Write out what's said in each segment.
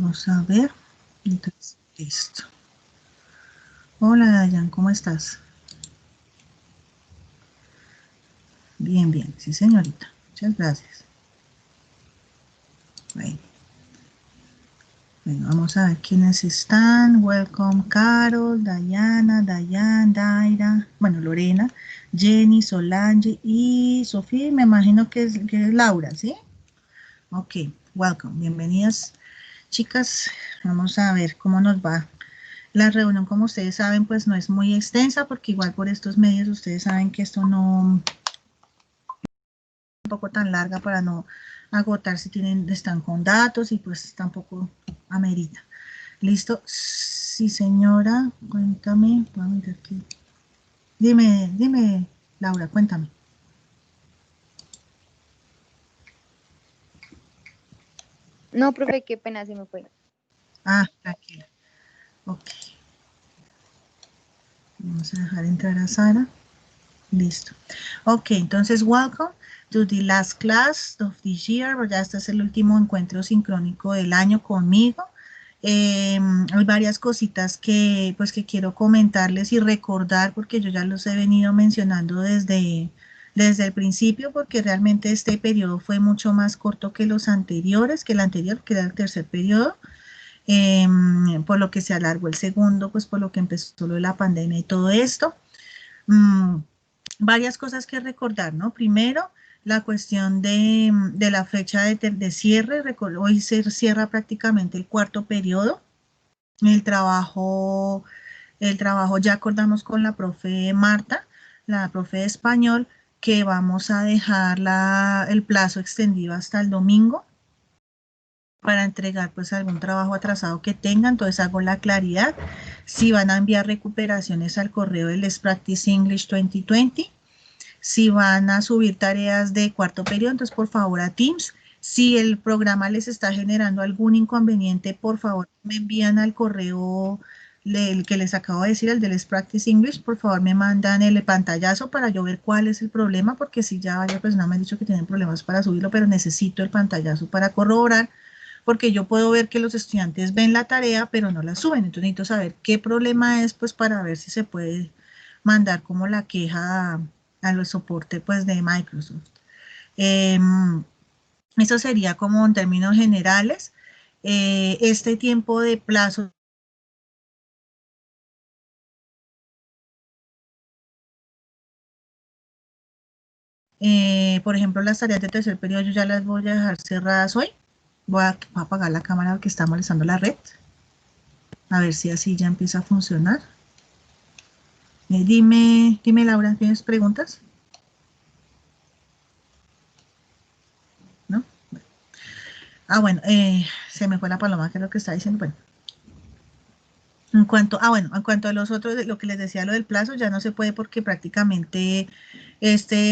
Vamos a ver. Entonces, listo. Hola, Dayan, ¿cómo estás? Bien, bien. Sí, señorita. Muchas gracias. Bueno, vamos a ver quiénes están. Welcome, Carol, Dayana, Dayan, Daira, bueno, Lorena, Jenny, Solange y Sofía. Me imagino que es Laura, ¿sí? Ok, welcome. Bienvenidas, chicas. Vamos a ver cómo nos va. La reunión, como ustedes saben, pues no es muy extensa porque igual por estos medios ustedes saben que esto no es un poco tan larga para no agotar si están con datos y pues tampoco amerita. ¿Listo? Sí, señora, cuéntame. Voy a mirar aquí. Dime, Laura, cuéntame. No, profe, qué pena, se me fue. Ah, tranquila. Ok. Vamos a dejar entrar a Sara. Listo. Ok, entonces, welcome to the last class of this year. Ya este es el último encuentro sincrónico del año conmigo. Hay varias cositas que quiero comentarles y recordar porque yo ya los he venido mencionando desde el principio porque realmente este periodo fue mucho más corto que los anteriores, que el anterior, que era el tercer periodo. Por lo que se alargó el segundo, pues por lo que empezó lo de la pandemia y todo esto. Varias cosas que recordar, ¿no? Primero, la cuestión de la fecha de cierre. Hoy se cierra prácticamente el cuarto periodo. El trabajo, el trabajo ya acordamos con la profe Marta, la profe de español, que vamos a dejar el plazo extendido hasta el domingo para entregar pues algún trabajo atrasado que tengan. Entonces hago la claridad. Si van a enviar recuperaciones al correo del Let's Practice English 2020. Si van a subir tareas de cuarto periodo, entonces por favor a Teams. Si el programa les está generando algún inconveniente, por favor me envían al correo el que les acabo de decir, el de Let's Practice English, por favor me mandan el pantallazo para yo ver cuál es el problema, porque si ya varias personas me han dicho que tienen problemas para subirlo, pero necesito el pantallazo para corroborar, porque yo puedo ver que los estudiantes ven la tarea, pero no la suben. Entonces necesito saber qué problema es, pues para ver si se puede mandar como la queja a los soportes pues de Microsoft. Eh, Eso sería como en términos generales. Este tiempo de plazo por ejemplo, las tareas de tercer periodo yo ya las voy a dejar cerradas hoy. Voy a apagar la cámara que está molestando la red. A ver si así ya empieza a funcionar. Dime Laura, ¿tienes preguntas? ¿No? Bueno, se me fue la paloma, que es lo que está diciendo. Bueno, en cuanto a los otros, de lo que les decía, lo del plazo, ya no se puede porque prácticamente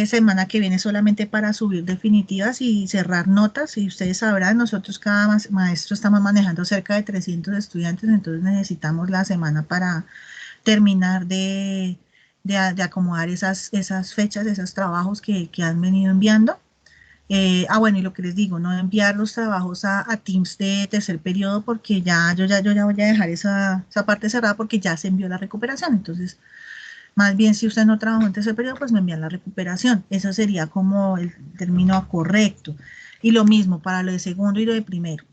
semana que viene solamente para subir definitivas y cerrar notas, y ustedes sabrán, nosotros cada maestro estamos manejando cerca de 300 estudiantes, entonces necesitamos la semana para terminar de acomodar esas fechas, esos trabajos que han venido enviando. Bueno, y lo que les digo, no enviar los trabajos a Teams de tercer periodo porque yo ya voy a dejar esa parte cerrada porque ya se envió la recuperación. Entonces, más bien si usted no trabajó en tercer periodo, pues me envían la recuperación. Eso sería como el término correcto. Y lo mismo para lo de segundo y lo de primero.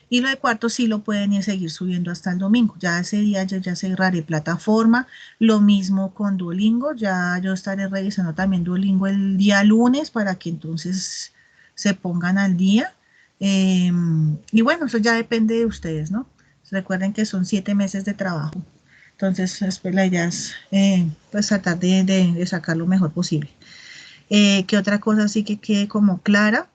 Y lo de cuarto sí lo pueden ir seguir subiendo hasta el domingo. Ya ese día yo ya cerraré plataforma. Lo mismo con Duolingo. Ya yo estaré revisando también Duolingo el día lunes para que entonces se pongan al día. Y bueno, eso ya depende de ustedes, ¿no? Recuerden que son 7 meses de trabajo. Entonces, pues, la idea es pues tratar de sacar lo mejor posible. ¿Qué otra cosa sí que quede como clara?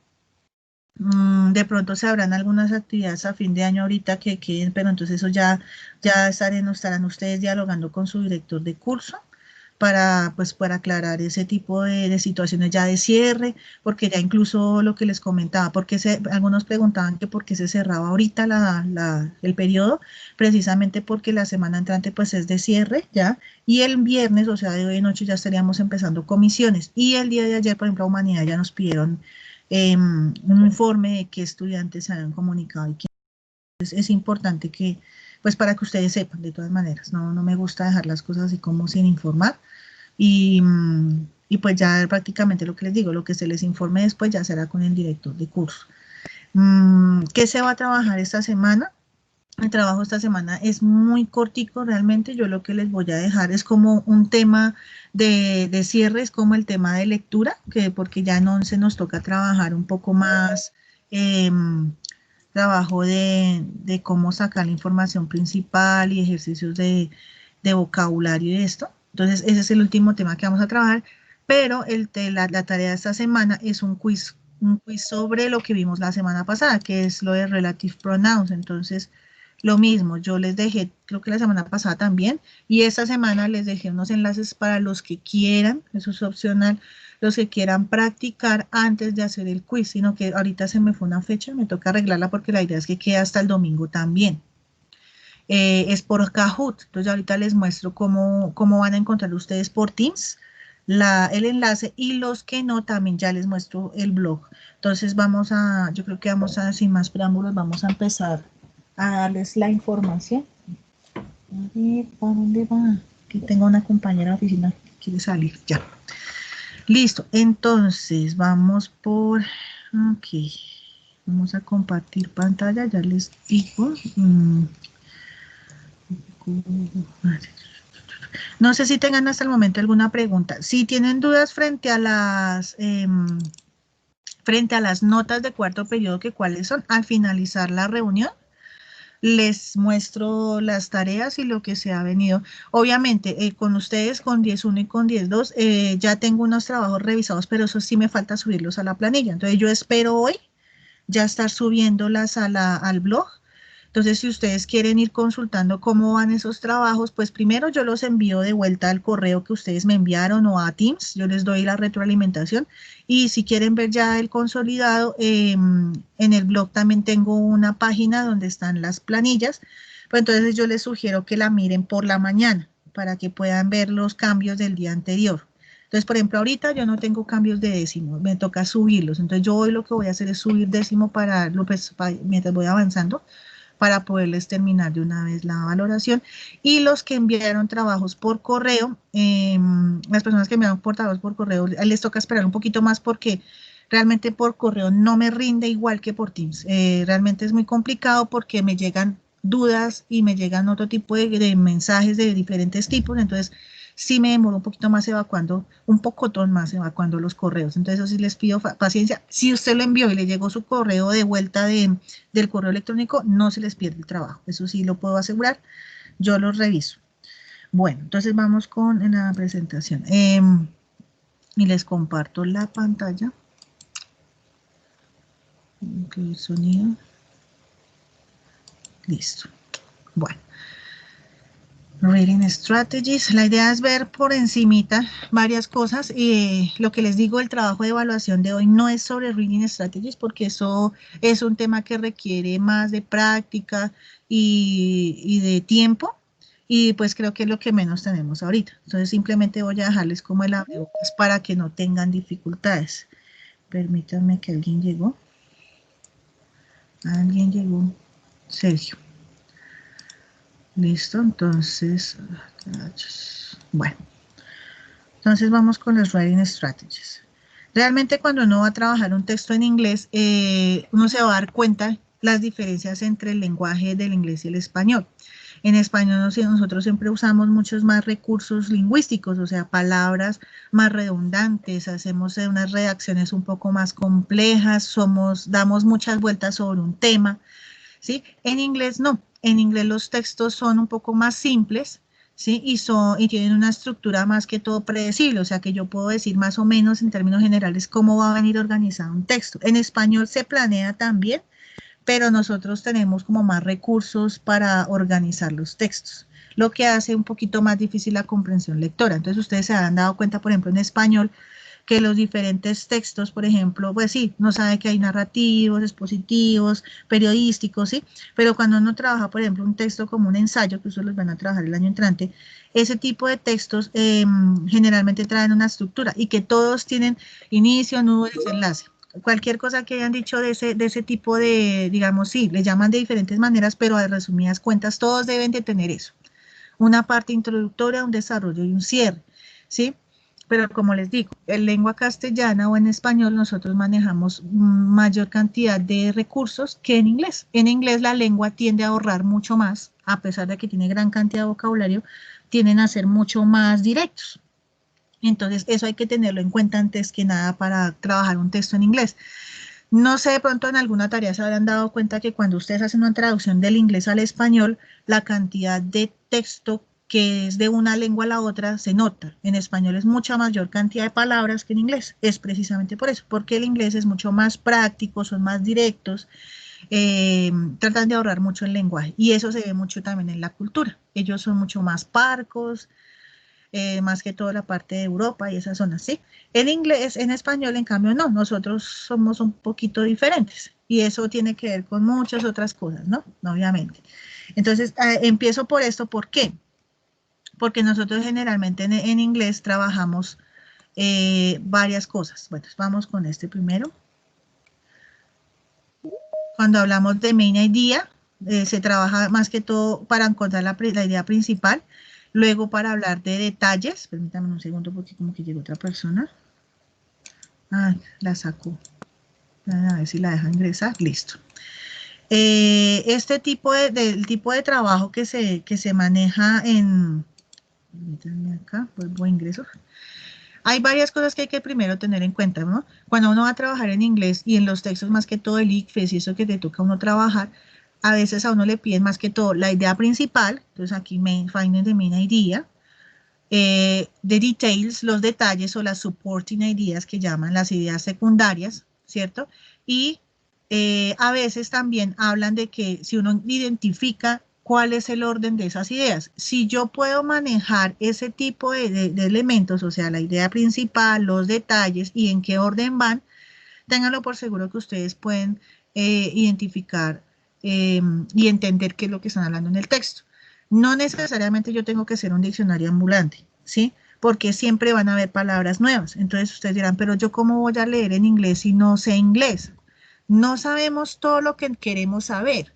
De pronto se habrán algunas actividades a fin de año ahorita que queden, pero entonces eso ya estarán ustedes dialogando con su director de curso pues, para aclarar ese tipo de situaciones ya de cierre, porque ya incluso lo que les comentaba, porque algunos preguntaban que por qué se cerraba ahorita el periodo, precisamente porque la semana entrante pues es de cierre ya, y el viernes, o sea, de hoy en noche ya estaríamos empezando comisiones, y el día de ayer, por ejemplo, a Humanidad ya nos pidieron un informe de qué estudiantes se habían comunicado y es importante que, pues para que ustedes sepan de todas maneras, no me gusta dejar las cosas así como sin informar y, y pues ya prácticamente lo que les digo, lo que se les informe después ya será con el director de curso. ¿Qué se va a trabajar esta semana? El trabajo esta semana es muy cortico realmente, yo lo que les voy a dejar es como un tema de cierre, es como el tema de lectura, que porque ya en 11 nos toca trabajar un poco más eh, trabajo de cómo sacar la información principal y ejercicios de vocabulario y esto. Entonces ese es el último tema que vamos a trabajar, pero la tarea de esta semana es un quiz sobre lo que vimos la semana pasada, que es lo de relative pronouns. Entonces, lo mismo, yo les dejé, creo que la semana pasada también, y esta semana les dejé unos enlaces para los que quieran, eso es opcional, los que quieran practicar antes de hacer el quiz, sino que ahorita se me fue una fecha, me toca arreglarla porque la idea es que quede hasta el domingo también. Es por Kahoot, entonces ahorita les muestro cómo van a encontrar ustedes por Teams el enlace y los que no, también ya les muestro el blog. Entonces yo creo que vamos a, sin más preámbulos, vamos a empezar a darles la información. A ver, ¿para dónde va? Aquí tengo una compañera de oficina que quiere salir, ya. Listo, entonces vamos por, ok, vamos a compartir pantalla, ya les digo. No sé si tengan hasta el momento alguna pregunta. Si tienen dudas frente a las notas de cuarto periodo, que cuáles son, al finalizar la reunión, les muestro las tareas y lo que se ha venido. Obviamente, con ustedes, con 10.1 y con 10.2, ya tengo unos trabajos revisados, pero eso sí me falta subirlos a la planilla. Entonces, yo espero hoy ya estar subiéndolas al blog. Entonces, si ustedes quieren ir consultando cómo van esos trabajos, pues primero yo los envío de vuelta al correo que ustedes me enviaron o a Teams, yo les doy la retroalimentación. Y si quieren ver ya el consolidado, en el blog también tengo una página donde están las planillas, pues entonces yo les sugiero que la miren por la mañana para que puedan ver los cambios del día anterior. Entonces, por ejemplo, ahorita yo no tengo cambios de décimo, me toca subirlos. Entonces, yo hoy lo que voy a hacer es subir décimo mientras voy avanzando, para poderles terminar de una vez la valoración. Y los que enviaron trabajos por correo, las personas que enviaron trabajos por correo, les toca esperar un poquito más porque realmente por correo no me rinde igual que por Teams. Realmente es muy complicado porque me llegan dudas y me llegan otro tipo de mensajes de diferentes tipos, entonces sí me demoro un poquito más evacuando, un pocotón más evacuando los correos. Entonces, eso sí les pido paciencia. Si usted lo envió y le llegó su correo de vuelta del correo electrónico, no se les pierde el trabajo. Eso sí lo puedo asegurar. Yo lo reviso. Bueno, entonces vamos con la presentación. Y les comparto la pantalla. Ok, el sonido. Listo. Bueno. Reading Strategies. La idea es ver por encimita varias cosas. Lo que les digo, el trabajo de evaluación de hoy no es sobre Reading Strategies porque eso es un tema que requiere más de práctica y de tiempo. Y pues creo que es lo que menos tenemos ahorita. Entonces simplemente voy a dejarles como el abrebocas para que no tengan dificultades. Permítanme que alguien llegó. Alguien llegó. Sergio. Listo, entonces, bueno, entonces vamos con los Writing Strategies. Realmente cuando uno va a trabajar un texto en inglés, uno se va a dar cuenta las diferencias entre el lenguaje del inglés y el español. En español nosotros siempre usamos muchos más recursos lingüísticos, o sea, palabras más redundantes, hacemos unas redacciones un poco más complejas, damos muchas vueltas sobre un tema, ¿sí? En inglés no, en inglés los textos son un poco más simples, ¿sí? Y tienen una estructura más que todo predecible, o sea que yo puedo decir más o menos en términos generales cómo va a venir organizado un texto. En español se planea también, pero nosotros tenemos como más recursos para organizar los textos, lo que hace un poquito más difícil la comprensión lectora. Entonces ustedes se han dado cuenta, por ejemplo, en español, que los diferentes textos, por ejemplo, pues sí, no sabe que hay narrativos, expositivos, periodísticos, ¿sí? Pero cuando uno trabaja, por ejemplo, un texto como un ensayo, que ustedes los van a trabajar el año entrante, ese tipo de textos generalmente traen una estructura y que todos tienen inicio, nudo y desenlace. cualquier cosa que hayan dicho de ese tipo de, digamos, sí, le llaman de diferentes maneras, pero a resumidas cuentas, todos deben de tener eso. Una parte introductoria, un desarrollo y un cierre, ¿sí? Pero como les digo, en lengua castellana o en español nosotros manejamos mayor cantidad de recursos que en inglés. En inglés la lengua tiende a ahorrar mucho más, a pesar de que tiene gran cantidad de vocabulario, tienden a ser mucho más directos. Entonces, eso hay que tenerlo en cuenta antes que nada para trabajar un texto en inglés. No sé, de pronto en alguna tarea se habrán dado cuenta que cuando ustedes hacen una traducción del inglés al español, la cantidad de texto que es de una lengua a la otra se nota. En español es mucha mayor cantidad de palabras que en inglés. Es precisamente por eso, porque el inglés es mucho más práctico, son más directos, tratan de ahorrar mucho el lenguaje. Y eso se ve mucho también en la cultura. Ellos son mucho más parcos, más que toda la parte de Europa y esas zonas, ¿sí? En inglés, en español, en cambio, no, nosotros somos un poquito diferentes y eso tiene que ver con muchas otras cosas, ¿no? Obviamente. Entonces, empiezo por esto, ¿por qué? Porque nosotros generalmente en inglés trabajamos varias cosas. Bueno, vamos con este primero. Cuando hablamos de main idea, se trabaja más que todo para encontrar la idea principal. Luego para hablar de detalles, permítame un segundo porque como que llegó otra persona. Ah, la sacó. A ver si la deja ingresar. Listo. Este tipo del tipo de trabajo que se maneja en... Permítanme acá, vuelvo a ingreso. Hay varias cosas que hay que primero tener en cuenta, ¿no? Cuando uno va a trabajar en inglés y en los textos más que todo el ICFES y eso que te toca a uno trabajar, a veces a uno le piden más que todo la idea principal, entonces aquí finding the main idea, the details, los detalles o las supporting ideas que llaman las ideas secundarias, ¿cierto? Y a veces también hablan de que si uno identifica cuál es el orden de esas ideas. Si yo puedo manejar ese tipo de elementos, o sea, la idea principal, los detalles y en qué orden van, ténganlo por seguro que ustedes pueden identificar y entender qué es lo que están hablando en el texto. No necesariamente yo tengo que ser un diccionario ambulante, ¿sí? Porque siempre van a haber palabras nuevas. Entonces ustedes dirán, pero yo cómo voy a leer en inglés si no sé inglés. No sabemos todo lo que queremos saber,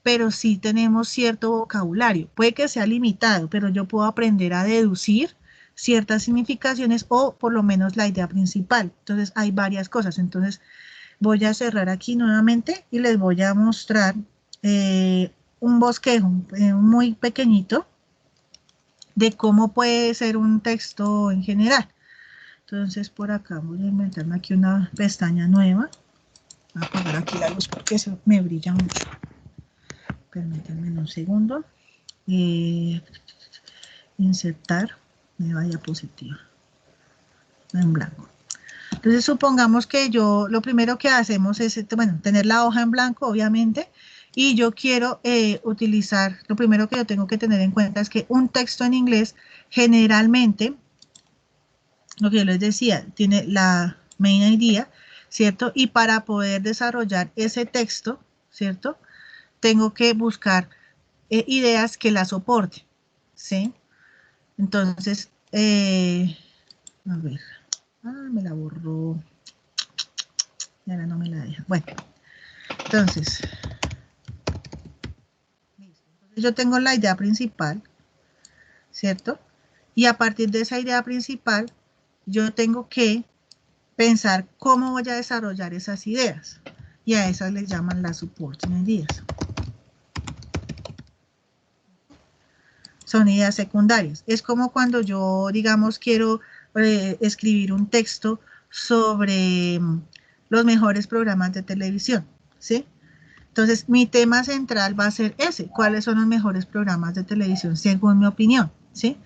pero sí tenemos cierto vocabulario. Puede que sea limitado, pero yo puedo aprender a deducir ciertas significaciones o por lo menos la idea principal. Entonces hay varias cosas. Entonces voy a cerrar aquí nuevamente y les voy a mostrar un bosquejo muy pequeñito de cómo puede ser un texto en general. Entonces por acá voy a inventarme aquí una pestaña nueva. Voy a apagar aquí la luz porque se me brilla mucho. Permítanme un segundo. Insertar nueva diapositiva en blanco. Entonces supongamos que yo, lo primero que hacemos es, bueno, tener la hoja en blanco, obviamente, y yo quiero utilizar, lo primero que yo tengo que tener en cuenta es que un texto en inglés generalmente, lo que yo les decía, tiene la main idea, ¿cierto? Y para poder desarrollar ese texto, ¿cierto? Tengo que buscar ideas que la soporten, ¿sí? Entonces, a ver, me la borró, y ahora no me la deja. Bueno, entonces, yo tengo la idea principal, ¿cierto? Y a partir de esa idea principal, yo tengo que pensar cómo voy a desarrollar esas ideas. Y a esas les llaman las supporting ideas. Son ideas secundarias. Es como cuando yo, digamos, quiero escribir un texto sobre los mejores programas de televisión, ¿sí? Entonces, mi tema central va a ser ese, cuáles son los mejores programas de televisión, según mi opinión, ¿sí?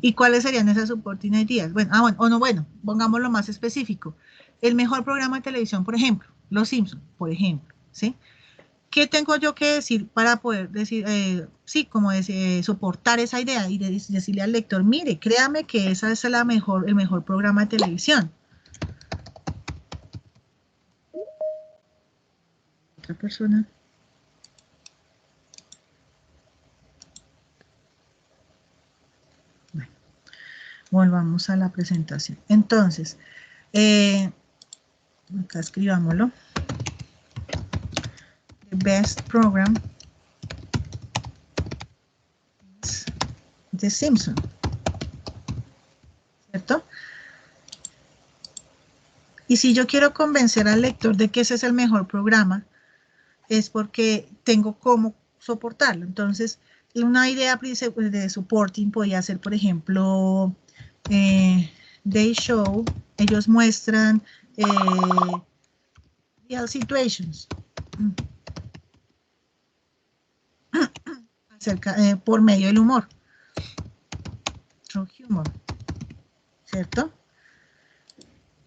¿Y cuáles serían esas supporting ideas? Bueno, bueno, o no, bueno, pongámoslo más específico. El mejor programa de televisión, por ejemplo, Los Simpsons, por ejemplo, ¿sí? ¿Qué tengo yo que decir para poder decir, sí, como soportar esa idea y decirle al lector, mire, créame que esa es el mejor programa de televisión? Otra persona. Bueno, volvamos a la presentación. Entonces, Acá escribámoslo. The best program is The Simpsons, ¿cierto? Y si yo quiero convencer al lector de que ese es el mejor programa, es porque tengo cómo soportarlo. Entonces, una idea de supporting podría ser, por ejemplo, they show, ellos muestran real situations por medio del humor, through humor, ¿cierto?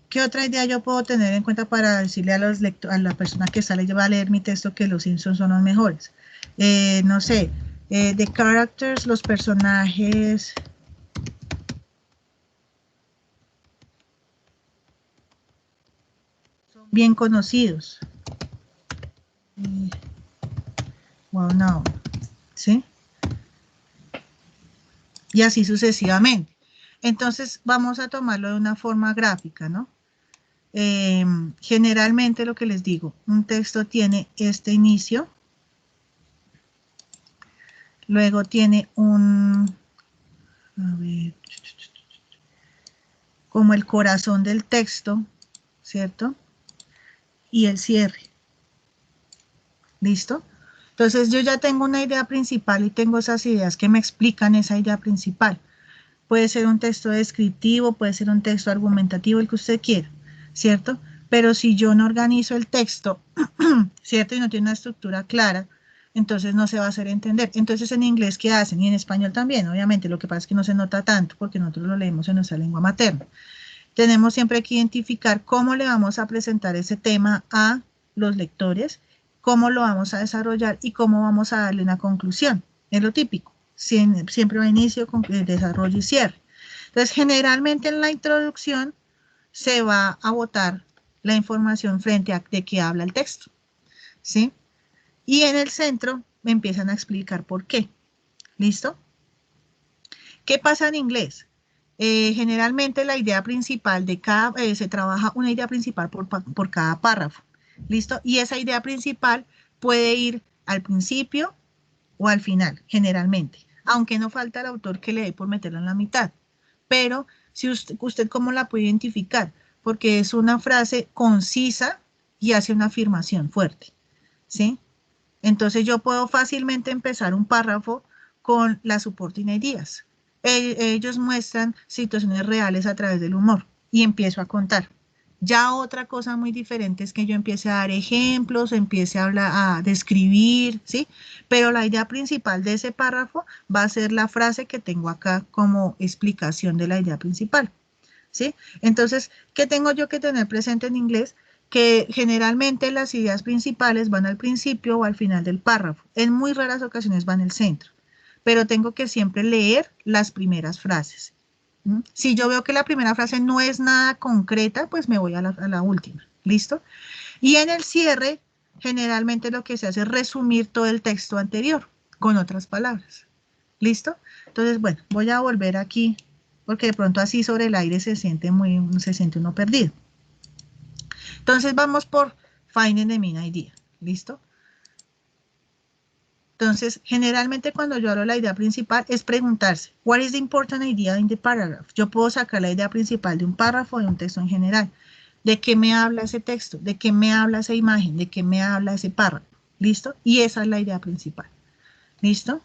¿Qué otra idea yo puedo tener en cuenta para decirle a los a la persona que sale va a leer mi texto que los Simpsons son los mejores? No sé, the characters, los personajes son bien conocidos. Well known, ¿sí? Y así sucesivamente. Entonces vamos a tomarlo de una forma gráfica, ¿no? Generalmente lo que les digo, un texto tiene este inicio, luego tiene un, a ver, como el corazón del texto, ¿cierto? Y el cierre. ¿Listo? Entonces yo ya tengo una idea principal y tengo esas ideas que me explican esa idea principal. Puede ser un texto descriptivo, puede ser un texto argumentativo, el que usted quiera, ¿cierto? Pero si yo no organizo el texto, ¿cierto? Y no tiene una estructura clara, entonces no se va a hacer entender. Entonces en inglés, ¿qué hacen? Y en español también, obviamente, lo que pasa es que no se nota tanto porque nosotros lo leemos en nuestra lengua materna. Tenemos siempre que identificar cómo le vamos a presentar ese tema a los lectores, cómo lo vamos a desarrollar y cómo vamos a darle una conclusión. Es lo típico. Siempre va inicio, desarrollo y cierre. Entonces, generalmente en la introducción se va a botar la información frente a de qué habla el texto, ¿sí? Y en el centro me empiezan a explicar por qué. ¿Listo? ¿Qué pasa en inglés? Generalmente la idea principal de cada, se trabaja una idea principal por cada párrafo, ¿listo? Y esa idea principal puede ir al principio o al final, generalmente, aunque no falta el autor que le dé por meterla en la mitad. Pero si usted cómo la puede identificar, porque es una frase concisa y hace una afirmación fuerte, ¿sí? Entonces yo puedo fácilmente empezar un párrafo con las supporting ideas. Ellos muestran situaciones reales a través del humor y empiezo a contar. Ya otra cosa muy diferente es que yo empiece a dar ejemplos, empiece a hablar, a describir, ¿sí? Pero la idea principal de ese párrafo va a ser la frase que tengo acá como explicación de la idea principal, ¿sí? Entonces, ¿qué tengo yo que tener presente en inglés? Que generalmente las ideas principales van al principio o al final del párrafo. En muy raras ocasiones van al centro, pero tengo que siempre leer las primeras frases. Si yo veo que la primera frase no es nada concreta, pues me voy a la última. ¿Listo? Y en el cierre, generalmente lo que se hace es resumir todo el texto anterior con otras palabras. ¿Listo? Entonces, bueno, voy a volver aquí porque de pronto así sobre el aire se siente uno perdido. Entonces vamos por finding the main idea. ¿Listo? Entonces, generalmente cuando yo hablo de la idea principal es preguntarse, what is the important idea in the paragraph? Yo puedo sacar la idea principal de un párrafo o de un texto en general. ¿De qué me habla ese texto? ¿De qué me habla esa imagen? ¿De qué me habla ese párrafo? ¿Listo? Y esa es la idea principal. ¿Listo?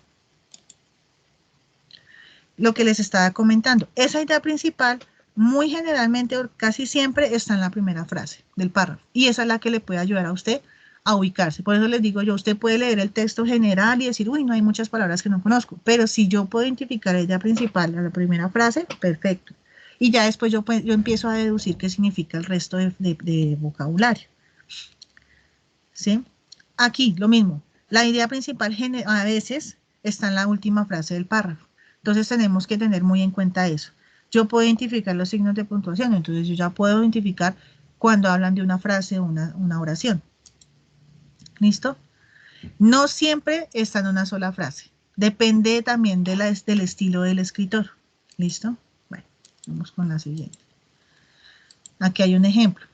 Lo que les estaba comentando. Esa idea principal, muy generalmente, casi siempre, está en la primera frase del párrafo. Y esa es la que le puede ayudar a usted a ubicarse. Por eso les digo yo, usted puede leer el texto general y decir, uy, no hay muchas palabras que no conozco. Pero si yo puedo identificar la idea principal de la primera frase, perfecto. Y ya después yo empiezo a deducir qué significa el resto de vocabulario. ¿Sí? Aquí, lo mismo. La idea principal a veces está en la última frase del párrafo. Entonces tenemos que tener muy en cuenta eso. Yo puedo identificar los signos de puntuación, entonces yo ya puedo identificar cuando hablan de una frase o una oración. ¿Listo? No siempre está en una sola frase. Depende también del estilo del escritor. ¿Listo? Bueno, vamos con la siguiente. Aquí hay un ejemplo.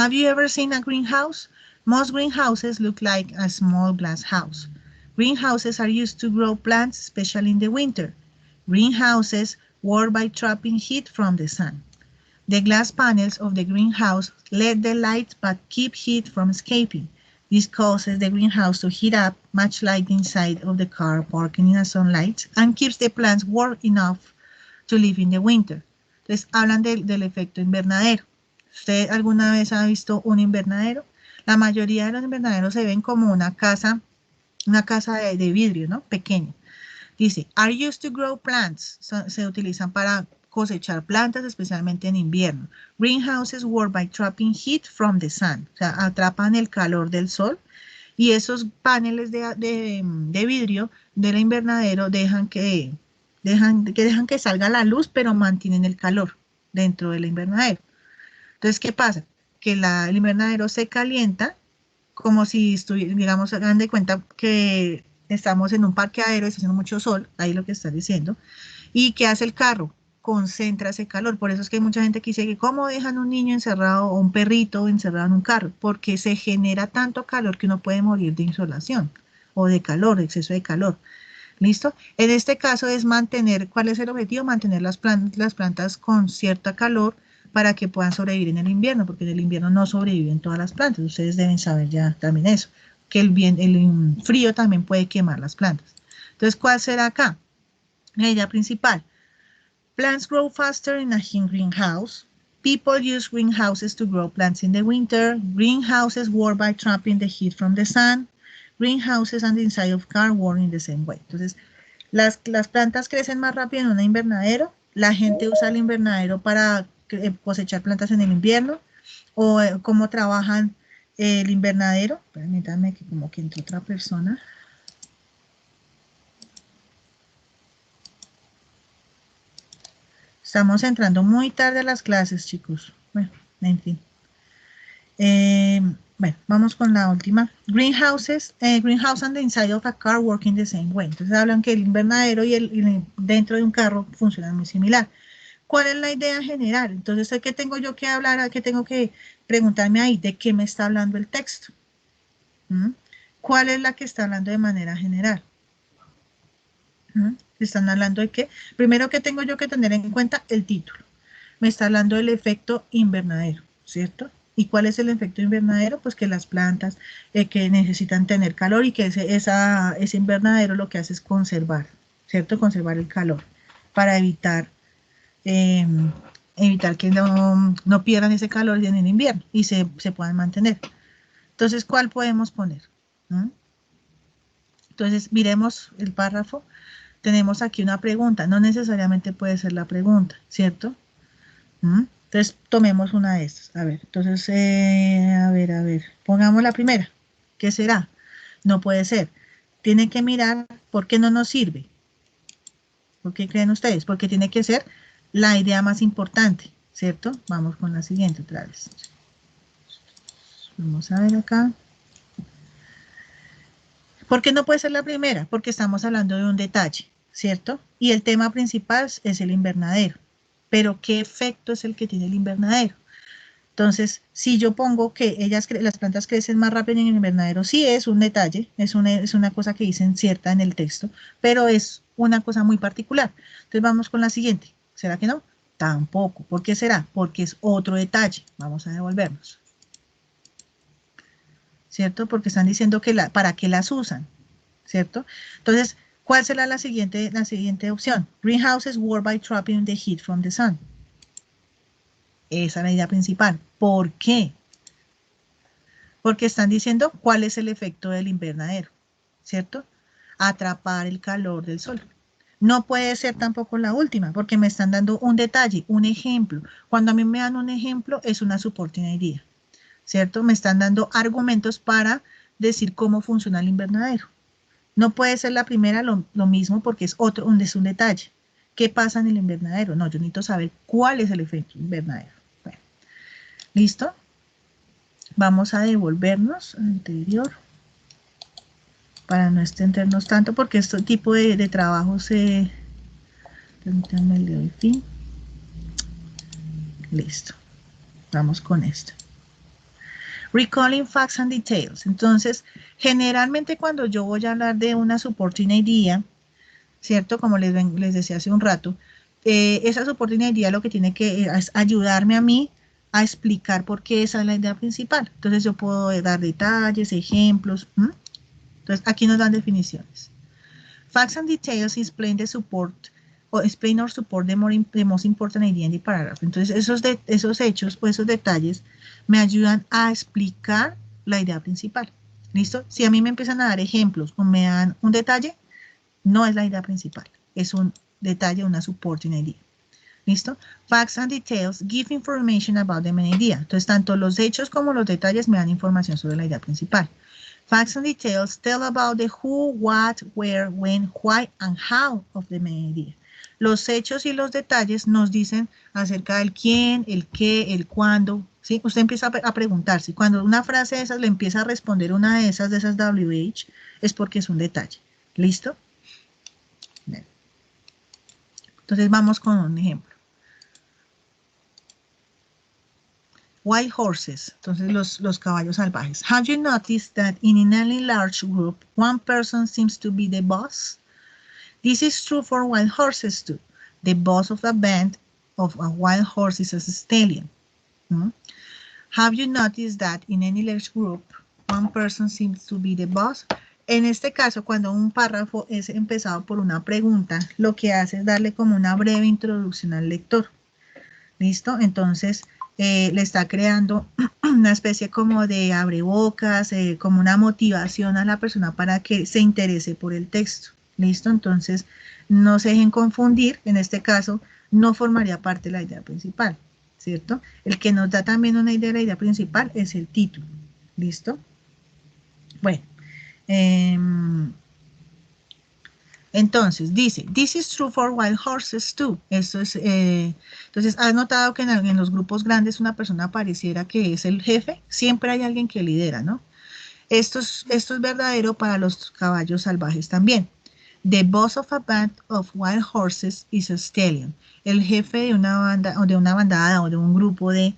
Have you ever seen a greenhouse? Most greenhouses look like a small glass house. Greenhouses are used to grow plants, especially in the winter. Greenhouses work by trapping heat from the sun. The glass panels of the greenhouse let the light but keep heat from escaping. This causes the greenhouse to heat up, much like the inside of the car parking in the sunlight, and keeps the plants warm enough to live in the winter. Entonces, hablan del efecto invernadero. ¿Usted alguna vez ha visto un invernadero? La mayoría de los invernaderos se ven como una casa de vidrio, ¿no? Pequeña. Dice, are used to grow plants. Se utilizan para cosechar plantas, especialmente en invierno. Greenhouses work by trapping heat from the sun. O sea, atrapan el calor del sol. Y esos paneles de vidrio del invernadero dejan que salga la luz, pero mantienen el calor dentro del invernadero. Entonces, ¿qué pasa? Que el invernadero se calienta como si estuviera, digamos, hagan de cuenta que estamos en un parqueadero, está haciendo mucho sol, ahí lo que está diciendo. ¿Y qué hace el carro? Concentra ese calor. Por eso es que hay mucha gente que dice que cómo dejan un niño encerrado o un perrito encerrado en un carro, porque se genera tanto calor que uno puede morir de insolación o de calor, de exceso de calor. ¿Listo? En este caso es mantener, ¿cuál es el objetivo? Mantener las plantas con cierta calor para que puedan sobrevivir en el invierno, porque en el invierno no sobreviven todas las plantas. Ustedes deben saber ya también eso, que el frío también puede quemar las plantas. Entonces, ¿cuál será acá? La idea principal. Plants grow faster in a greenhouse. People use greenhouses to grow plants in the winter. Greenhouses work by trapping the heat from the sun. Greenhouses and the inside of car work in the same way. Entonces, las plantas crecen más rápido en un invernadero. La gente usa el invernadero para cosechar plantas en el invierno. O cómo trabajan el invernadero. Permítanme que como que entró otra persona. Estamos entrando muy tarde a las clases, chicos. Bueno, en fin. Bueno, vamos con la última. Greenhouse and the inside of a car working the same way. Entonces hablan que el invernadero y dentro de un carro funcionan muy similar. ¿Cuál es la idea general? Entonces, ¿qué tengo yo que hablar? ¿Qué tengo que preguntarme ahí? ¿De qué me está hablando el texto? ¿Cuál es la que está hablando de manera general? ¿Están hablando de qué? Primero que tengo yo que tener en cuenta el título. Me está hablando del efecto invernadero, ¿cierto? ¿Y cuál es el efecto invernadero? Pues que las plantas que necesitan tener calor y que ese invernadero lo que hace es conservar, ¿cierto? Conservar el calor para evitar que no pierdan ese calor en el invierno y se puedan mantener. Entonces, ¿cuál podemos poner? Entonces, miremos el párrafo. Tenemos aquí una pregunta, no necesariamente puede ser la pregunta, ¿cierto? Entonces, tomemos una de estas. A ver, entonces, a ver, pongamos la primera. ¿Qué será? No puede ser. Tiene que mirar por qué no nos sirve. ¿Por qué creen ustedes? Porque tiene que ser la idea más importante, ¿cierto? Vamos con la siguiente otra vez. Vamos a ver acá. ¿Por qué no puede ser la primera? Porque estamos hablando de un detalle, ¿cierto? Y el tema principal es el invernadero. Pero ¿qué efecto es el que tiene el invernadero? Entonces, si yo pongo que las plantas crecen más rápido en el invernadero, sí es un detalle, es una cosa que dicen cierta en el texto, pero es una cosa muy particular. Entonces vamos con la siguiente. ¿Será que no? Tampoco. ¿Por qué será? Porque es otro detalle. Vamos a devolvernos. ¿Cierto? Porque están diciendo que para qué las usan, ¿cierto? Entonces, ¿cuál será la siguiente opción? Greenhouses work by trapping the heat from the sun. Esa es la idea principal. ¿Por qué? Porque están diciendo cuál es el efecto del invernadero, ¿cierto? Atrapar el calor del sol. No puede ser tampoco la última, porque me están dando un detalle, un ejemplo. Cuando a mí me dan un ejemplo, es una supporting idea. ¿Cierto? Me están dando argumentos para decir cómo funciona el invernadero. No puede ser la primera lo mismo porque es un detalle. ¿Qué pasa en el invernadero? No, yo necesito saber cuál es el efecto invernadero. Bueno, ¿listo? Vamos a devolvernos al anterior para no extendernos tanto porque este tipo de trabajo permítanme el de fin. Listo. Vamos con esto. Recalling facts and details. Entonces, generalmente cuando yo voy a hablar de una supporting idea, ¿cierto? Como les decía hace un rato, esa supporting idea lo que tiene que es ayudarme a mí a explicar por qué esa es la idea principal. Entonces yo puedo dar detalles, ejemplos. Entonces aquí nos dan definiciones. Facts and details explain the support or explain or support the most important idea in the paragraph. Entonces esos hechos o esos detalles me ayudan a explicar la idea principal. ¿Listo? Si a mí me empiezan a dar ejemplos o me dan un detalle, no es la idea principal, es un detalle, una supporting idea. ¿Listo? Facts and details give information about the main idea. Entonces, tanto los hechos como los detalles me dan información sobre la idea principal. Facts and details tell about the who, what, where, when, why, and how of the main idea. Los hechos y los detalles nos dicen acerca del quién, el qué, el cuándo. ¿Sí? Usted empieza a preguntarse. Cuando una frase de esas le empieza a responder una de esas WH, es porque es un detalle. ¿Listo? Entonces vamos con un ejemplo. Wild horses, entonces los caballos salvajes. Have you noticed that in any large group, one person seems to be the boss? This is true for wild horses too. The boss of a band of a wild horse is a stallion. Have you noticed that in any large group, one person seems to be the boss? En este caso, cuando un párrafo es empezado por una pregunta, lo que hace es darle como una breve introducción al lector. ¿Listo? Entonces, le está creando una especie como de abrebocas, como una motivación a la persona para que se interese por el texto. ¿Listo? Entonces, no se dejen confundir. En este caso, no formaría parte de la idea principal, ¿cierto? El que nos da también una idea de la idea principal es el título. ¿Listo? Bueno. Entonces, dice, this is true for wild horses too. Esto es, entonces, ¿has notado que en los grupos grandes una persona pareciera que es el jefe? Siempre hay alguien que lidera, ¿no? Esto es verdadero para los caballos salvajes también. The boss of a band of wild horses is a stallion. El jefe de una banda, o de una bandada, o de un grupo de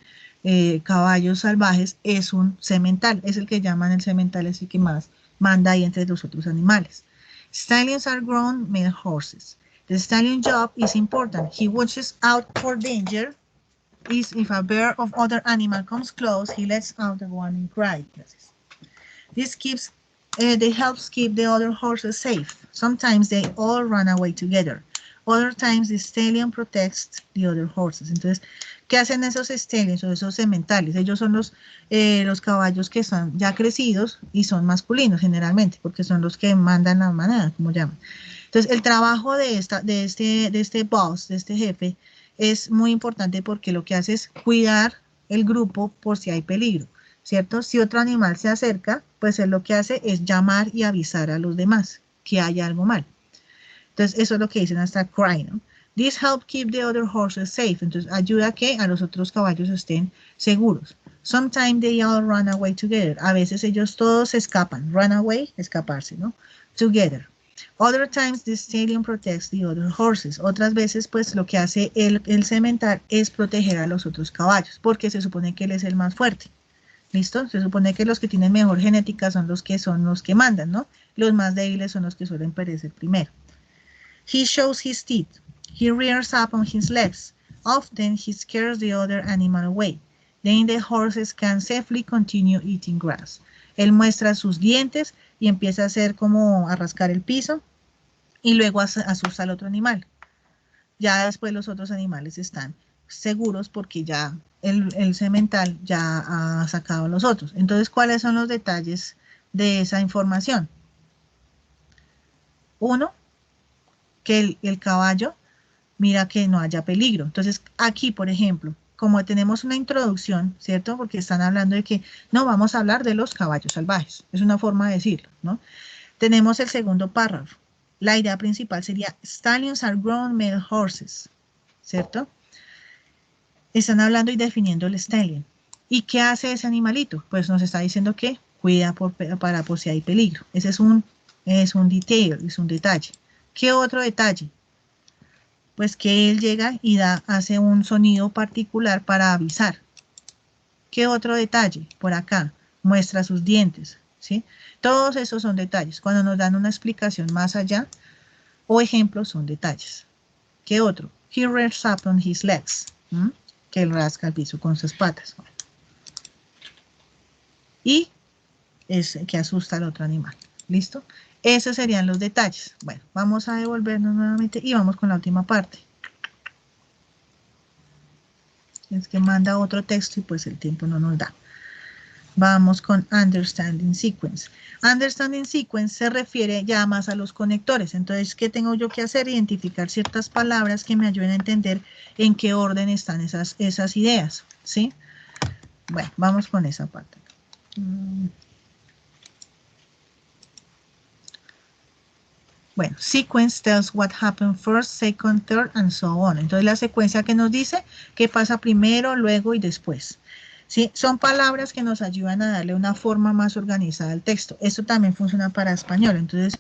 caballos salvajes es un semental. Es el que llaman el semental, es el que más manda ahí entre los otros animales. Stallions are grown male horses. The stallion job is important. He watches out for danger. If a bear or other animal comes close, he lets out the warning cry. This helps keep the other horses safe. Sometimes they all run away together. Other times the stallion protects the other horses. Entonces, ¿qué hacen esos stallions o esos sementales? Ellos son los caballos que son ya crecidos y son masculinos generalmente, porque son los que mandan la manada, como llaman. Entonces, el trabajo de este boss, de este jefe, es muy importante porque lo que hace es cuidar el grupo por si hay peligro, ¿cierto? Si otro animal se acerca, pues él lo que hace es llamar y avisar a los demás que hay algo mal. Entonces, eso es lo que dicen hasta cry, ¿no? This help keep the other horses safe. Entonces, ayuda a que a los otros caballos estén seguros. Sometimes they all run away together. A veces ellos todos escapan. Run away, escaparse, ¿no? Together. Other times the stallion protects the other horses. Otras veces, pues, lo que hace el semental es proteger a los otros caballos, porque se supone que él es el más fuerte. ¿Listo? Se supone que los que tienen mejor genética son los que mandan, ¿no? Los más débiles son los que suelen perecer primero. He shows his teeth. He rears up on his legs. Often he scares the other animal away. Then the horses can safely continue eating grass. Él muestra sus dientes y empieza a hacer como a rascar el piso y luego asusta al otro animal. Ya después los otros animales están seguros porque ya el semental ya ha sacado a los otros. Entonces, ¿cuáles son los detalles de esa información? Uno, que el caballo mira que no haya peligro. Entonces, aquí, por ejemplo, como tenemos una introducción, ¿cierto? Porque están hablando de que no vamos a hablar de los caballos salvajes. Es una forma de decirlo, ¿no? Tenemos el segundo párrafo. La idea principal sería, stallions are grown male horses, ¿cierto? Están hablando y definiendo el stallion. ¿Y qué hace ese animalito? Pues nos está diciendo que cuida por si hay peligro. Ese es un detail, es un detalle. ¿Qué otro detalle? Pues que él llega y hace un sonido particular para avisar. ¿Qué otro detalle? Por acá. muestra sus dientes, ¿sí? Todos esos son detalles. Cuando nos dan una explicación más allá o ejemplos son detalles. ¿Qué otro? He rears up on his legs, que él rasca el piso con sus patas. Y es que asusta al otro animal. ¿Listo? Esos serían los detalles. Bueno, vamos a devolvernos nuevamente y vamos con la última parte. Es que manda otro texto y pues el tiempo no nos da. Vamos con Understanding Sequence. Understanding Sequence se refiere ya más a los conectores. Entonces, ¿qué tengo yo que hacer? Identificar ciertas palabras que me ayuden a entender en qué orden están esas ideas, ¿sí? Bueno, vamos con esa parte. Bueno, sequence tells what happened first, second, third, and so on. Entonces, la secuencia que nos dice qué pasa primero, luego y después. ¿Sí? Son palabras que nos ayudan a darle una forma más organizada al texto. Esto también funciona para español. Entonces,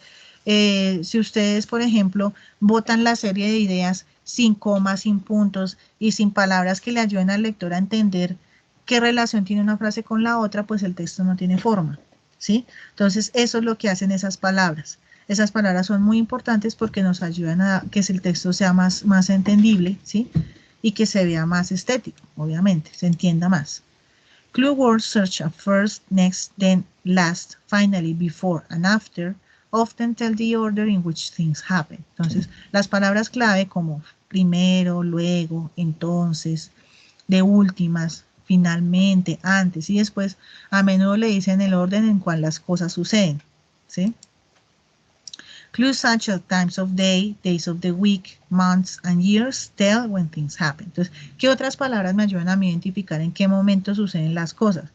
si ustedes, por ejemplo, botan la serie de ideas sin comas, sin puntos y sin palabras que le ayuden al lector a entender qué relación tiene una frase con la otra, pues el texto no tiene forma. ¿Sí? Entonces, eso es lo que hacen esas palabras. Esas palabras son muy importantes porque nos ayudan a que el texto sea más entendible, ¿sí? Y que se vea más estético, obviamente, se entienda más. Clue words such as first, next, then, last, finally, before, and after often tell the order in which things happen. Entonces, las palabras clave como primero, luego, entonces, de últimas, finalmente, antes y después, a menudo le dicen el orden en cual las cosas suceden, ¿sí? Clues such as times of day, days of the week, months, and years tell when things happen. Entonces, ¿qué otras palabras me ayudan a mí a identificar en qué momento suceden las cosas?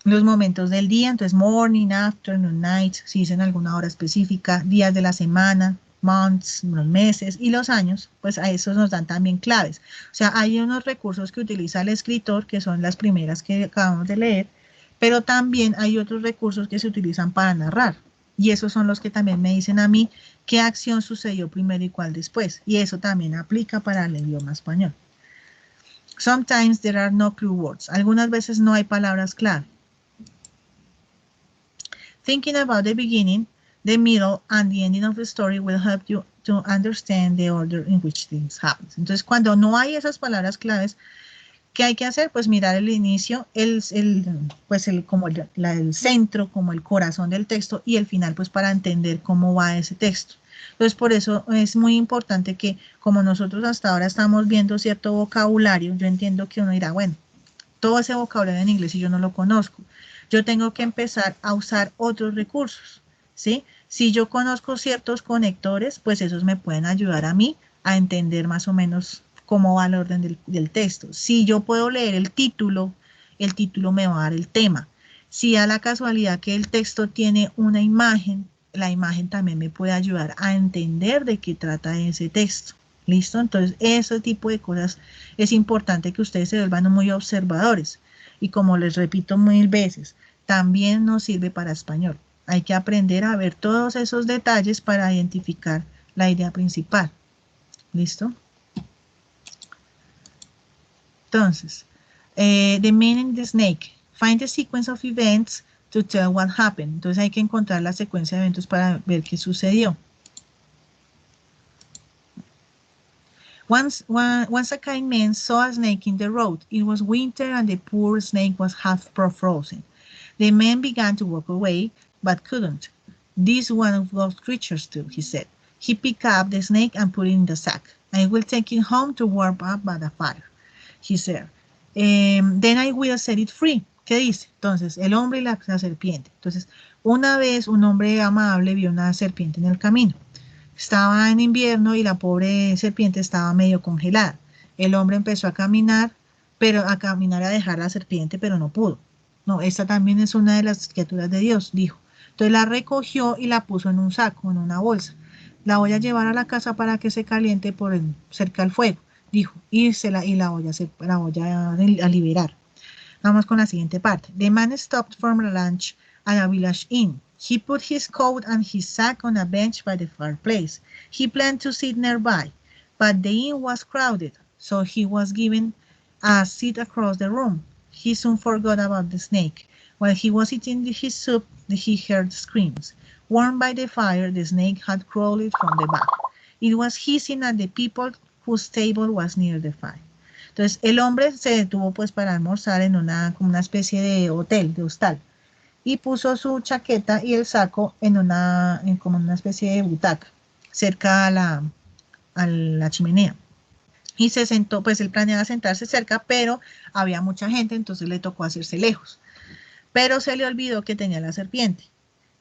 Los momentos del día, entonces morning, afternoon, night, si dicen alguna hora específica, días de la semana, months, los meses y los años, pues a esos nos dan también claves. O sea, hay unos recursos que utiliza el escritor, que son las primeras que acabamos de leer, pero también hay otros recursos que se utilizan para narrar. Y esos son los que también me dicen a mí qué acción sucedió primero y cuál después. Y eso también aplica para el idioma español. Sometimes there are no clue words. Algunas veces no hay palabras clave. Thinking about the beginning, the middle, and the ending of the story will help you to understand the order in which things happen. Entonces, cuando no hay esas palabras claves, ¿qué hay que hacer? Pues mirar el inicio, como el centro, como el corazón del texto y el final, pues para entender cómo va ese texto. Entonces, por eso es muy importante que, como nosotros hasta ahora estamos viendo cierto vocabulario, yo entiendo que uno dirá, bueno, todo ese vocabulario en inglés y yo no lo conozco. Yo tengo que empezar a usar otros recursos, ¿sí? Si yo conozco ciertos conectores, pues esos me pueden ayudar a mí a entender más o menos cómo va el orden del texto. Si yo puedo leer el título me va a dar el tema. Si da la casualidad que el texto tiene una imagen, la imagen también me puede ayudar a entender de qué trata ese texto. ¿Listo? Entonces, ese tipo de cosas es importante que ustedes se vuelvan muy observadores. Y como les repito mil veces, también nos sirve para español. Hay que aprender a ver todos esos detalles para identificar la idea principal. ¿Listo? Entonces, the meaning of the snake. Find the sequence of events to tell what happened. Entonces hay que encontrar la secuencia de eventos para ver qué sucedió. Once a kind man saw a snake in the road. It was winter and the poor snake was half frozen. The man began to walk away, but couldn't. This one of those creatures too, he said. He picked up the snake and put it in the sack. I will take it home to warm up by the fire, he said. Then I will set it free. ¿Qué dice? Entonces, el hombre y la serpiente. Entonces, una vez un hombre amable vio una serpiente en el camino. Estaba en invierno y la pobre serpiente estaba medio congelada. El hombre empezó a caminar a dejar la serpiente, pero no pudo. No, esta también es una de las criaturas de Dios, dijo. Entonces la recogió y la puso en un saco, en una bolsa. La voy a llevar a la casa para que se caliente cerca del fuego, dijo. Y la voy a liberar. Vamos con la siguiente parte. The man stopped for lunch at a village inn. He put his coat and his sack on a bench by the fireplace. He planned to sit nearby, but the inn was crowded, so he was given a seat across the room. He soon forgot about the snake. While he was eating his soup, he heard screams. Warmed by the fire, the snake had crawled from the back. It was hissing at the people whose table was near the fire. Entonces, el hombre se detuvo pues para almorzar en como una especie de hotel, de hostal, y puso su chaqueta y el saco como una especie de butaca, cerca a la chimenea. Y se sentó, pues él planeaba sentarse cerca, pero había mucha gente, entonces le tocó hacerse lejos. Pero se le olvidó que tenía la serpiente.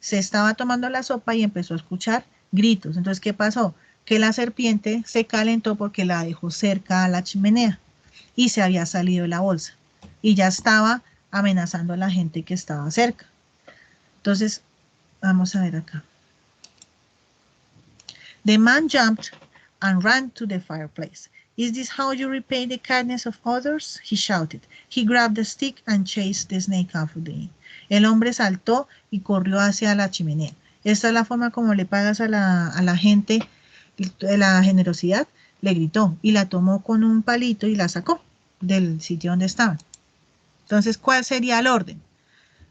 Se estaba tomando la sopa y empezó a escuchar gritos. Entonces, ¿qué pasó? Que la serpiente se calentó porque la dejó cerca a la chimenea y se había salido de la bolsa y ya estaba amenazando a la gente que estaba cerca. Entonces, vamos a ver acá. The man jumped and ran to the fireplace. Is this how you repay the kindness of others? He shouted. He grabbed the stick and chased the snake out of the inn. El hombre saltó y corrió hacia la chimenea. Esta es la forma como le pagas a la gente la generosidad. Le gritó y la tomó con un palito y la sacó del sitio donde estaba. Entonces, ¿cuál sería el orden?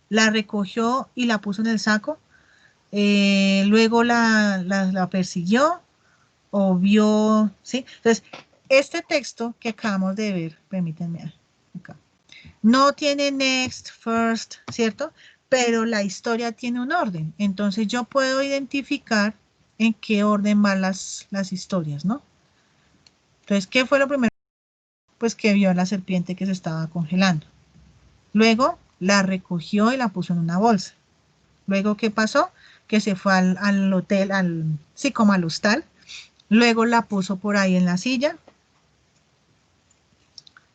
La recogió y la puso en el saco. Luego la persiguió o vio, ¿sí? Entonces, este texto que acabamos de ver, permítanme acá, no tiene next, first, ¿cierto? Pero la historia tiene un orden. Entonces, yo puedo identificar en qué orden van las historias, ¿no? Entonces, ¿qué fue lo primero? Pues que vio a la serpiente que se estaba congelando. Luego, la recogió y la puso en una bolsa. Luego, ¿qué pasó? Que se fue al hotel, sí, como al hostal. Luego la puso por ahí en la silla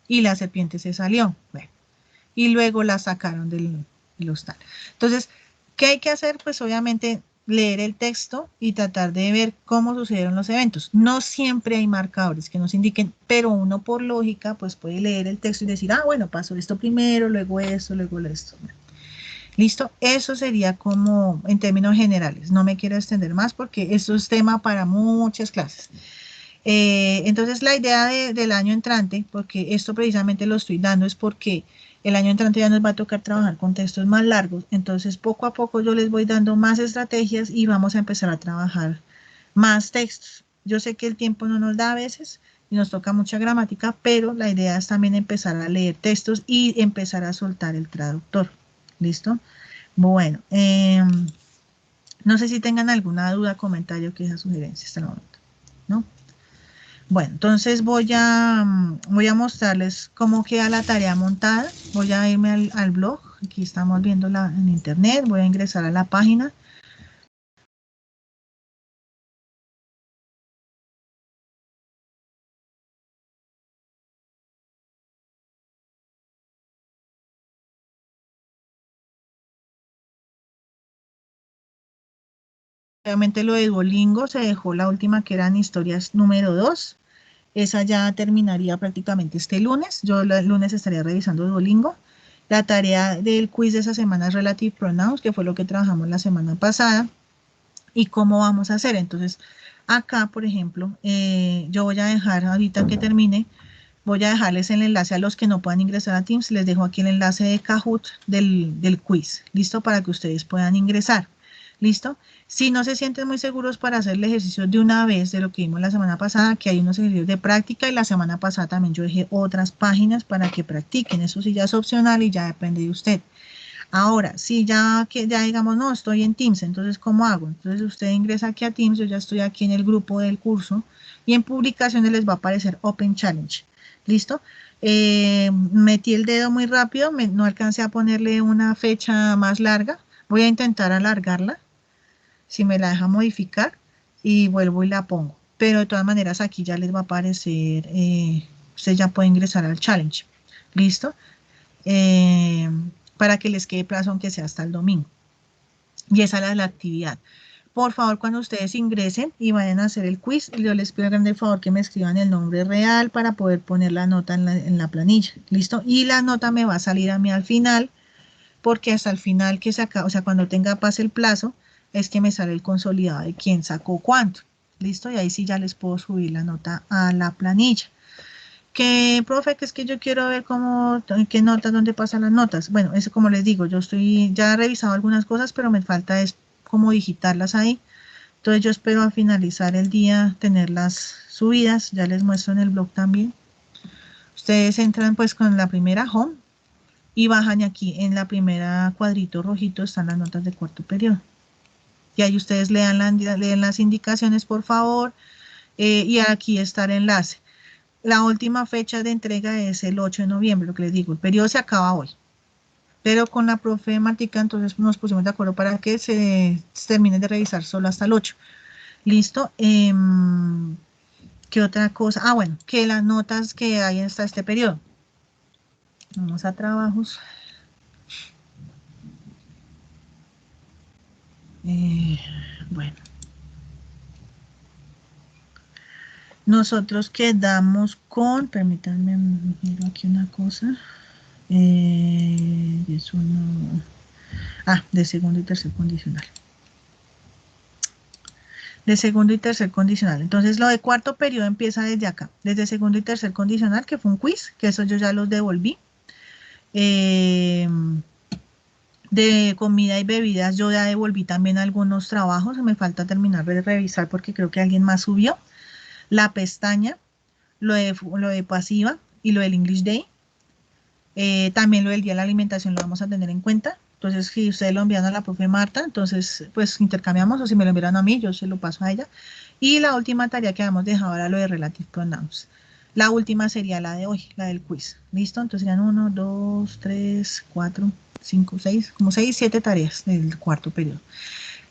y la serpiente se salió. Bueno, y luego la sacaron del hostal. Entonces, ¿qué hay que hacer? Pues obviamente leer el texto y tratar de ver cómo sucedieron los eventos. No siempre hay marcadores que nos indiquen, pero uno por lógica pues puede leer el texto y decir, ah, bueno, pasó esto primero, luego esto, luego esto. ¿Listo? Eso sería como en términos generales. No me quiero extender más porque esto es tema para muchas clases. Entonces la idea del año entrante, porque esto precisamente lo estoy dando, es porque el año entrante ya nos va a tocar trabajar con textos más largos. Entonces poco a poco yo les voy dando más estrategias y vamos a empezar a trabajar más textos. Yo sé que el tiempo no nos da a veces y nos toca mucha gramática, pero la idea es también empezar a leer textos y empezar a soltar el traductor. ¿Listo? Bueno, no sé si tengan alguna duda, comentario, queja, sugerencia hasta el momento, ¿no? Bueno, entonces voy a mostrarles cómo queda la tarea montada. Voy a irme al blog, aquí estamos viéndola en internet, voy a ingresar a la página. Obviamente lo de Duolingo se dejó la última que eran historias número 2. Esa ya terminaría prácticamente este lunes. Yo el lunes estaría revisando Duolingo. La tarea del quiz de esa semana es Relative Pronouns, que fue lo que trabajamos la semana pasada. ¿Y cómo vamos a hacer? Entonces, acá, por ejemplo, yo voy a dejar, ahorita que termine, voy a dejarles el enlace a los que no puedan ingresar a Teams. Les dejo aquí el enlace de Kahoot del quiz. ¿Listo? Para que ustedes puedan ingresar. ¿Listo? Si no se sienten muy seguros para hacer el ejercicio de una vez de lo que vimos la semana pasada, que hay unos ejercicios de práctica y la semana pasada también yo dejé otras páginas para que practiquen. Eso sí ya es opcional y ya depende de usted. Ahora, si ya digamos, no, estoy en Teams, entonces, ¿cómo hago? Entonces, usted ingresa aquí a Teams, yo ya estoy aquí en el grupo del curso y en publicaciones les va a aparecer Open Challenge. ¿Listo? Metí el dedo muy rápido, no alcancé a ponerle una fecha más larga. Voy a intentar alargarla, si me la deja modificar, y vuelvo y la pongo. Pero de todas maneras, aquí ya les va a aparecer, usted ya puede ingresar al challenge. ¿Listo? Para que les quede plazo aunque sea hasta el domingo. Y esa es la actividad. Por favor, cuando ustedes ingresen y vayan a hacer el quiz, yo les pido grande favor que me escriban el nombre real para poder poner la nota en la planilla. ¿Listo? Y la nota me va a salir a mí al final, porque hasta el final que saca, o sea, cuando pase el plazo, es que me sale el consolidado de quién sacó cuánto. ¿Listo? Y ahí sí ya les puedo subir la nota a la planilla. Que, profe, que es que yo quiero ver cómo, qué notas, dónde pasan las notas. Bueno, eso como les digo, yo estoy, ya he revisado algunas cosas, pero me falta es cómo digitarlas ahí. Entonces yo espero a finalizar el día tenerlas subidas, ya les muestro en el blog también. Ustedes entran pues con la primera home y bajan aquí en la primera cuadrito rojito están las notas de cuarto periodo. Y ahí ustedes leen las indicaciones, por favor, y aquí está el enlace. La última fecha de entrega es el 8 de noviembre, lo que les digo, el periodo se acaba hoy. Pero con la profe Martica, entonces nos pusimos de acuerdo para que se termine de revisar solo hasta el 8. ¿Listo? ¿Qué otra cosa? Ah, bueno, que las notas que hay hasta este periodo. Vamos a trabajos. Bueno, nosotros quedamos con, permítanme, miro aquí una cosa. Es uno, de segundo y tercer condicional. De segundo y tercer condicional. Entonces, lo de cuarto periodo empieza desde acá, desde segundo y tercer condicional, que fue un quiz, que eso yo ya los devolví. De comida y bebidas, yo ya devolví también algunos trabajos, me falta terminar de revisar porque creo que alguien más subió. La pestaña, lo de pasiva y lo del English Day. También lo del día de la alimentación lo vamos a tener en cuenta. Entonces, si ustedes lo envían a la profe Marta, entonces pues intercambiamos, o si me lo envían a mí, yo se lo paso a ella. Y la última tarea que habíamos dejado era lo de Relative Pronouns. La última sería la de hoy, la del quiz. ¿Listo? Entonces serían 1, 2, 3, 4, 5, 6, como 6, 7 tareas del cuarto periodo.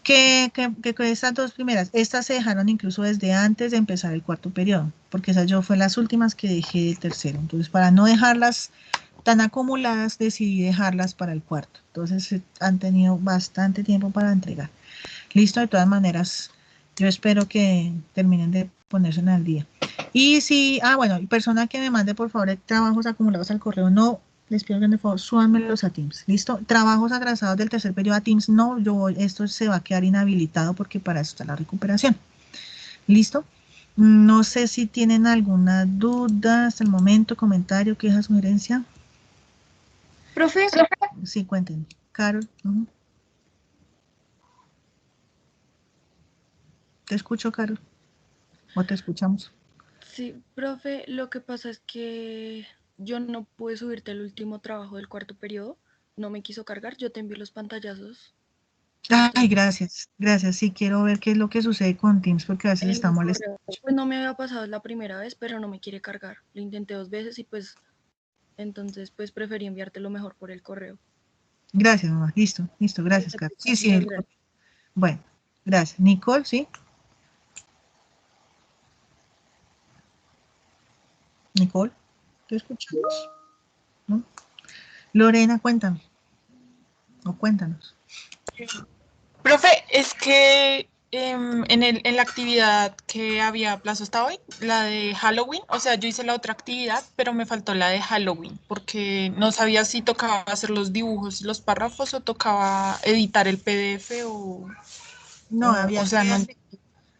Que con estas dos primeras, estas se dejaron incluso desde antes de empezar el cuarto periodo, porque esas yo fue las últimas que dejé del tercero. Entonces, para no dejarlas tan acumuladas, decidí dejarlas para el cuarto. Entonces, han tenido bastante tiempo para entregar. Listo, de todas maneras, yo espero que terminen de ponerse en el día. Y si, bueno, persona que me mande por favor trabajos acumulados al correo, no, les pido que por favor súbanmelos a Teams. ¿Listo? Trabajos atrasados del tercer periodo a Teams, no, esto se va a quedar inhabilitado porque para eso está la recuperación. ¿Listo? No sé si tienen alguna duda hasta el momento, comentario, queja, sugerencia. Profe, Sí, cuéntenme. Carol. ¿Te escucho, Carol? ¿O te escuchamos? Sí, profe, lo que pasa es que yo no pude subirte el último trabajo del cuarto periodo, no me quiso cargar, yo te envié los pantallazos. Ay, Entonces, gracias, gracias. Sí, quiero ver qué es lo que sucede con Teams porque a veces en está el molestando. correo, pues no me había pasado la primera vez, pero no me quiere cargar. Lo intenté 2 veces y pues entonces pues preferí enviártelo mejor por el correo. Gracias, mamá. Listo, listo, gracias, Carlos. Sí, sí, Muchas gracias. bueno, gracias. Nicole, ¿sí? Nicole, ¿te escuchamos? ¿No? Lorena, cuéntame. O cuéntanos. Profe, es que en la actividad que había plazo hasta hoy, la de Halloween, o sea, yo hice la otra actividad, pero me faltó la de Halloween, porque no sabía si tocaba hacer los dibujos y los párrafos o tocaba editar el PDF No, o sea, no.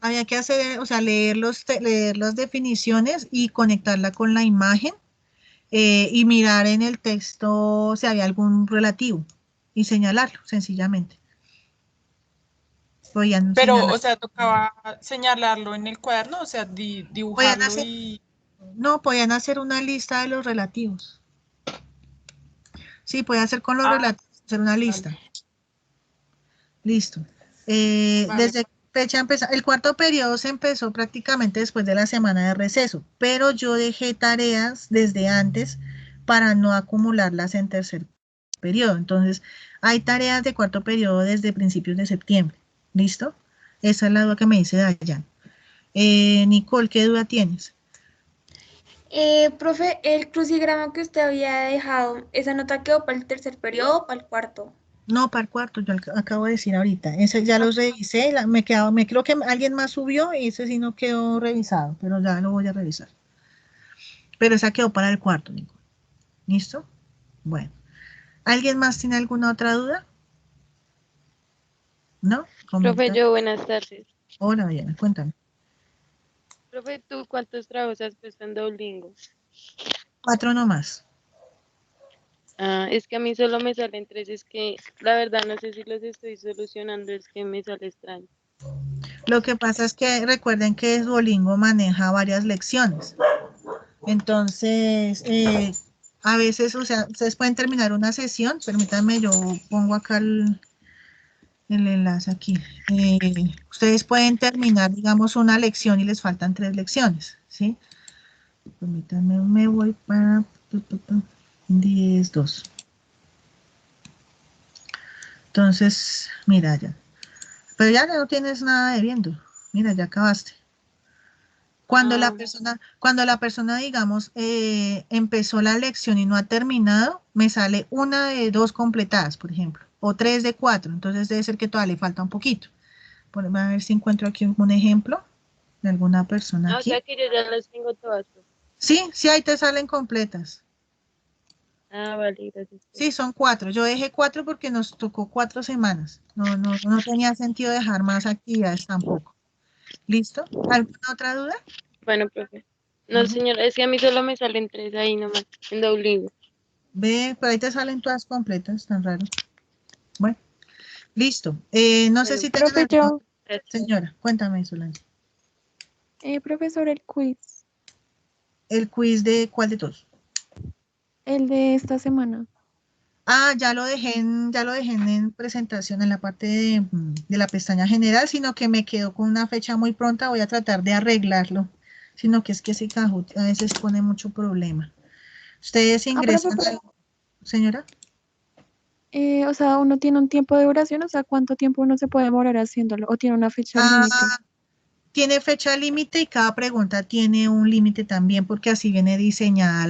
había que hacer, o sea, leer las definiciones y conectarla con la imagen y mirar en el texto si había algún relativo y señalarlo, sencillamente. Podían Pero, señalar. o sea, tocaba señalarlo en el cuaderno, o sea, Podían dibujarlo hacer, y... no, podían hacer una lista de los relativos. Sí, podían hacer con los Ah, relativos, hacer una vale, lista. Listo. vale. Desde fecha empezó, el cuarto periodo se empezó prácticamente después de la semana de receso, pero yo dejé tareas desde antes para no acumularlas en tercer periodo. Entonces, hay tareas de cuarto periodo desde principios de septiembre. ¿Listo? Esa es la duda que me dice Dayan. Nicole, ¿qué duda tienes? Profe, el crucigrama que usted había dejado, ¿esa nota quedó para el tercer periodo o para el cuarto? No, para el cuarto, yo acabo de decir ahorita. Ese ya los revisé, me creo que alguien más subió y ese sí no quedó revisado, pero ya lo voy a revisar. Pero esa quedó para el cuarto, Nico. ¿Listo? Bueno. ¿Alguien más tiene alguna otra duda? ¿No? Profe, Comenta. yo, buenas tardes. Hola, Diana, cuéntame. Profe, ¿tú cuántos trabajos has puesto en Duolingo? 4 nomás. Ah, es que a mí solo me salen 3, es que la verdad no sé si los estoy solucionando, es que me sale extraño. Lo que pasa es que recuerden que Duolingo maneja varias lecciones. Entonces, a veces, o sea, ustedes pueden terminar una sesión. Permítanme, yo pongo acá el enlace aquí. Ustedes pueden terminar, digamos, una lección y les faltan 3 lecciones, ¿sí? Permítanme, me voy para 10, 2. Entonces, mira ya. Pero ya no tienes nada de viendo. Mira, ya acabaste. Cuando la persona, digamos, empezó la lección y no ha terminado, me sale 1 de 2 completadas, por ejemplo, o 3 de 4. Entonces debe ser que todavía le falta un poquito. Voy a ver si encuentro aquí un ejemplo de alguna persona Ah, o sea aquí. que yo ya las tengo todas. Pues. Sí, sí, ahí te salen completas. Ah, vale, gracias. Sí, son 4. Yo dejé 4 porque nos tocó 4 semanas. No tenía sentido dejar más actividades tampoco. ¿Listo? ¿Alguna otra duda? Bueno, profe. No, señora, es que a mí solo me salen 3 ahí nomás, en Duolingo. Ve, por ahí te salen todas completas, tan raro. Bueno, listo. No sé Bueno, si tengan Profe, alguna... gracias. Señora, cuéntame, Solange. profe, sobre el quiz, ¿El quiz de cuál de todos? el de esta semana. Ah, ya lo dejé en presentación en la parte de la pestaña general, sino que me quedó con una fecha muy pronta. Voy a tratar de arreglarlo, sino que es que ese Kahoot a veces pone mucho problema. Ustedes Profe, ingresan, señora. o sea, uno tiene un tiempo de duración, o sea, ¿cuánto tiempo uno se puede demorar haciéndolo? ¿O tiene una fecha límite? Tiene fecha límite y cada pregunta tiene un límite también, porque así viene diseñada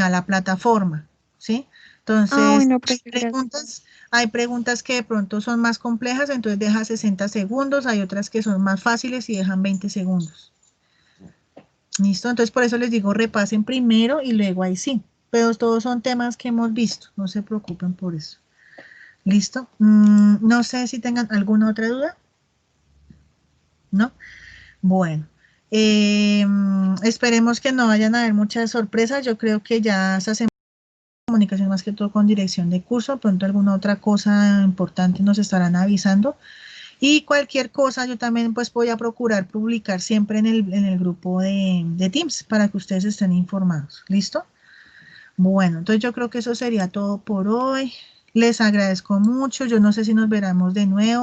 la plataforma, ¿sí? Entonces, Bueno, profe, gracias. hay preguntas que de pronto son más complejas, entonces deja 60 segundos, hay otras que son más fáciles y dejan 20 segundos. ¿Listo? Entonces, por eso les digo, repasen primero y luego ahí sí. Pero todos son temas que hemos visto, no se preocupen por eso. ¿Listo? No sé si tengan alguna otra duda. ¿No? Bueno. Esperemos que no vayan a haber muchas sorpresas. Yo creo que ya se hacen comunicación más que todo con dirección de curso. Pronto alguna otra cosa importante nos estarán avisando. Y cualquier cosa yo también pues voy a procurar publicar siempre en el grupo de Teams para que ustedes estén informados. ¿Listo? Bueno, entonces yo creo que eso sería todo por hoy. Les agradezco mucho. Yo no sé si nos veremos de nuevo.